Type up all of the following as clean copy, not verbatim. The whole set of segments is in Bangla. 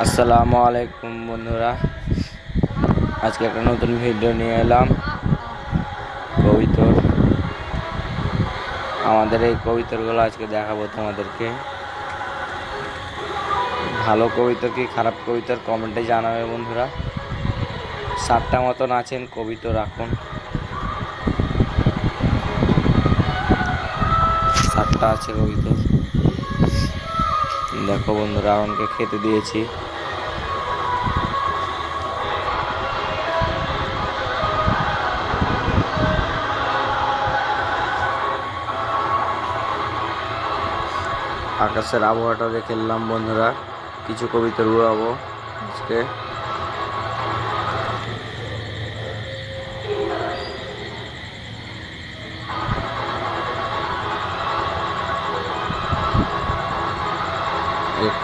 আসসালামু আলাইকুম বন্ধুরা, আজকে একটা নতুন ভিডিও নিয়ে এলাম। কবিতর, আমাদের এই কবিতরগুলো আজকে দেখাবো তোমাদেরকে। ভালো কবিতর কি খারাপ কবিতর কমেন্টে জানাবে বন্ধুরা। 7টা মতন আছেন কবিতর, এখন 7টা আছে কবিতর। দেখো বন্ধুরা, আমাকে খেতে দিয়েছি। আকাশের আবহাওয়াটা দেখে এলাম বন্ধুরা, কিছু কবিতর উড়াবো আজকে।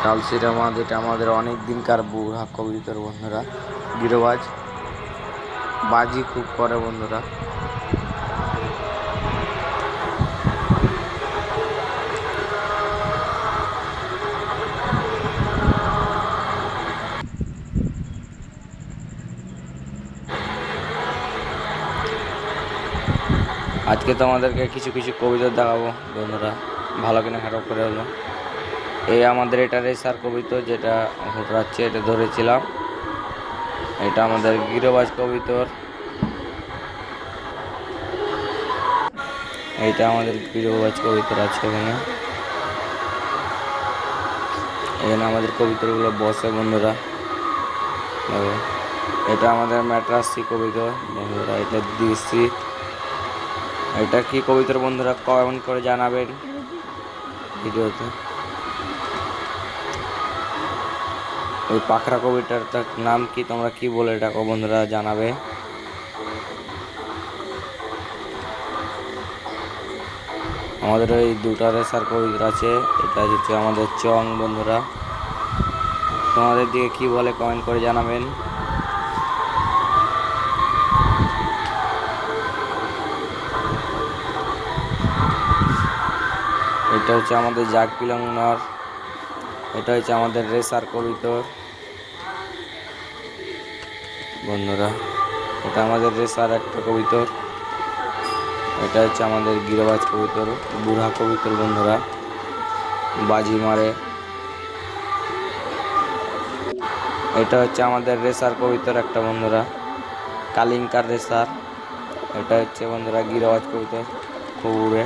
কালশিরা মাছ, এটা আমাদের অনেক দিনকার বুড়া কবিতর বন্ধুরা। গিরোবাজ, বাজি খুব করে বন্ধুরা। আজকে তোমাদেরকে কিছু কিছু কবিতা দেখাবো বন্ধুরা, ভালো কিনা খারাপ করে হলো। এই আমাদের এটা রেসার কবিতা, যেটা ঘুরাচ্ছে, এটা ধরেছিলাম। এটা আমাদের গিরোবাজ কবিতর, এইটা আমাদের গিরোবাজ কবিতর আছে এখানে। এখানে আমাদের কবিতরগুলো বসে বন্ধুরা। এটা আমাদের ম্যাট্রাসি কবিতর বন্ধুরা, এটা দিয়েছি। এটা কি কবিতর বন্ধুরা কমেন্ট করে জানাবেন ভিডিওতে। ওই পাখরা কবিতার নাম কি, তোমরা কি বলে এটা বন্ধুরা জানাবে। আমাদের ওই দুটা রেসার কবিতা আছে, এটা হচ্ছে আমাদের চং বন্ধুরা। তোমাদের দিকে কি বলে কমেন্ট করে জানাবেন। এটা হচ্ছে আমাদের জাগ পিলংনর, এটা হচ্ছে আমাদের রেসার কবিতর বন্ধুরা। এটা আমাদের রেসার একটা কবিতর। এটা হচ্ছে আমাদের গিরোবাজ কবিতর, বুড়া কবিতর বন্ধুরা, বাজি মারে। এটা হচ্ছে আমাদের রেসার কবিতর একটা বন্ধুরা, কালিঙ্কার রেসার। এটা হচ্ছে বন্ধুরা গিরোবাজ কবিতর, খুব উড়ে।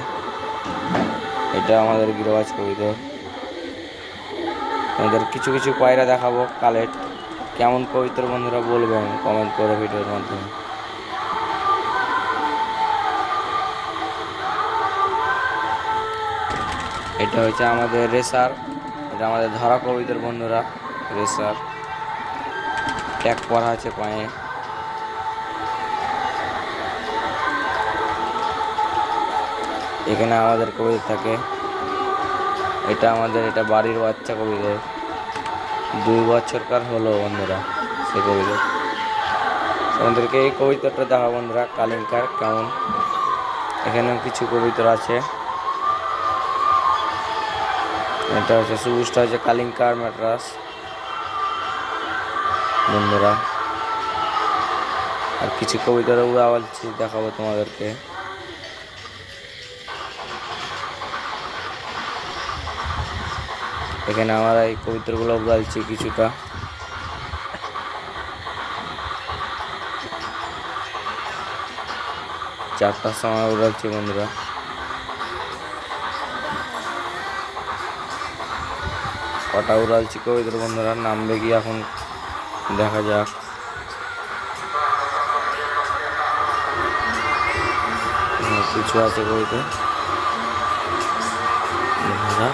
এটা আমাদের গিরোবাজ কবিতর। আমাদের কিছু কিছু পায়রা দেখাবো কালেক্ট। কেমন কবিতর বন্ধুরা বলবেন কমেন্ট করে ভিডিওর মাধ্যমে। এটা হচ্ছে আমাদের রেসার, এটা আমাদের ধরা কবিতর বন্ধুরা, রেসার। ট্যাগ পরা আছে পায়ে। এখানে আমাদের কবিতা থাকে। এটা আমাদের, এটা বাড়ির বাচ্চা কবিতর, 2 বছরকার হলো বন্ধুরা সে কবিতর। আমাদেরকে এই কবিতাটা দেখা বন্ধুরা, কালিঙ্কার কেমন। এখানেও কিছু কবিতর আছে। এটা হচ্ছে সবুজটা হচ্ছে কালিঙ্কার ম্যাট্রাস বন্ধুরা। আর কিছু কবিতার উড়া বলছি দেখাবো তোমাদেরকে। এখানে আমরা এই কবিতাগুলো উড়ালছি কিছুটা। চারটার সময় উড়ালছি বন্ধুরা। কটা উড়ালছি কবিতার বন্ধুরা নামবে কি এখন দেখা যাক। কিছু আছে কবিতা বন্ধুরা।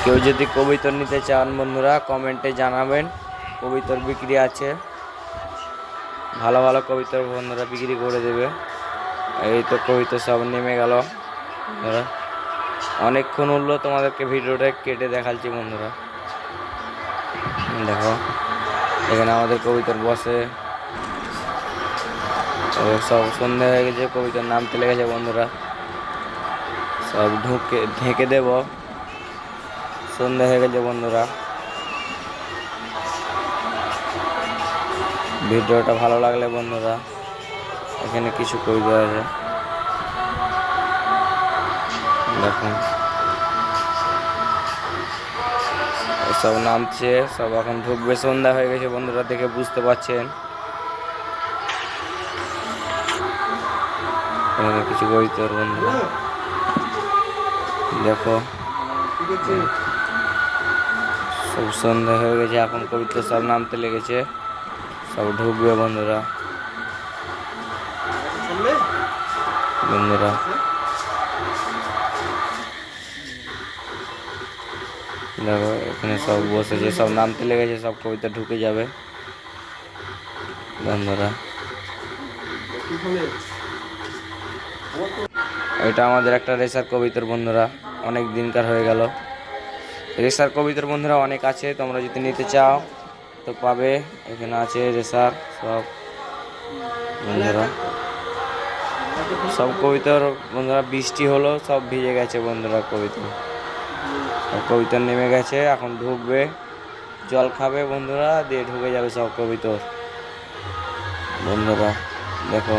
কেউ যদি কবিতর নিতে চান বন্ধুরা কমেন্টে জানাবেন। কবিতর বিক্রি আছে, ভালো ভালো কবিতর বন্ধুরা বিক্রি করে দেবে। এই তো কবিতা সব নেমে গেল বন্ধুরা। অনেকক্ষণ উঠলো, তোমাদেরকে ভিডিওটা কেটে দেখাচ্ছি বন্ধুরা। দেখো এখানে আমাদের কবিতার বসে। তো সব সন্ধে হয়ে গেছে, কবিতার নামতে লেগেছে বন্ধুরা। সব ঢেকে দেব, সন্ধে হয়ে গেছে বন্ধুরা। ভিডিওটা ভালো লাগলে বন্ধুরা, এখানে কিছু কবিতা আছে দেখুন, সব নামছে, সব এখন ঢুকবে। সন্ধ্যা হয়ে গেছে বন্ধুরা, দেখে বুঝতে পারছেন। এখানে কিছু কবিতার বন্ধুরা দেখো, সব সন্ধ্যা হয়ে গেছে, এখন কবিতা সব নামতে লেগেছে, সব ঢুকবে বন্ধুরা। বন্ধুরা দেখো, এখানে সব বসেছে, সব নামতে লেগেছে, সব কবিতা ঢুকে যাবে বন্ধুরা। এটা আমাদের একটা রেসার কবিতার বন্ধুরা, অনেক দিনকার হয়ে গেল। রেসার কবিতার বন্ধুরা অনেক আছে, তোমরা যদি নিতে চাও তো পাবে। এখানে আছে রেসার সব বন্ধুরা, সব কবিতার বন্ধুরা। বৃষ্টি হলো, সব ভিজে গেছে বন্ধুরা, কবিতা নেমে গেছে, এখন ঢুকবে, জল খাবে বন্ধুরা, দিয়ে ঢুকে যাবে সব কবিতার বন্ধুরা। দেখো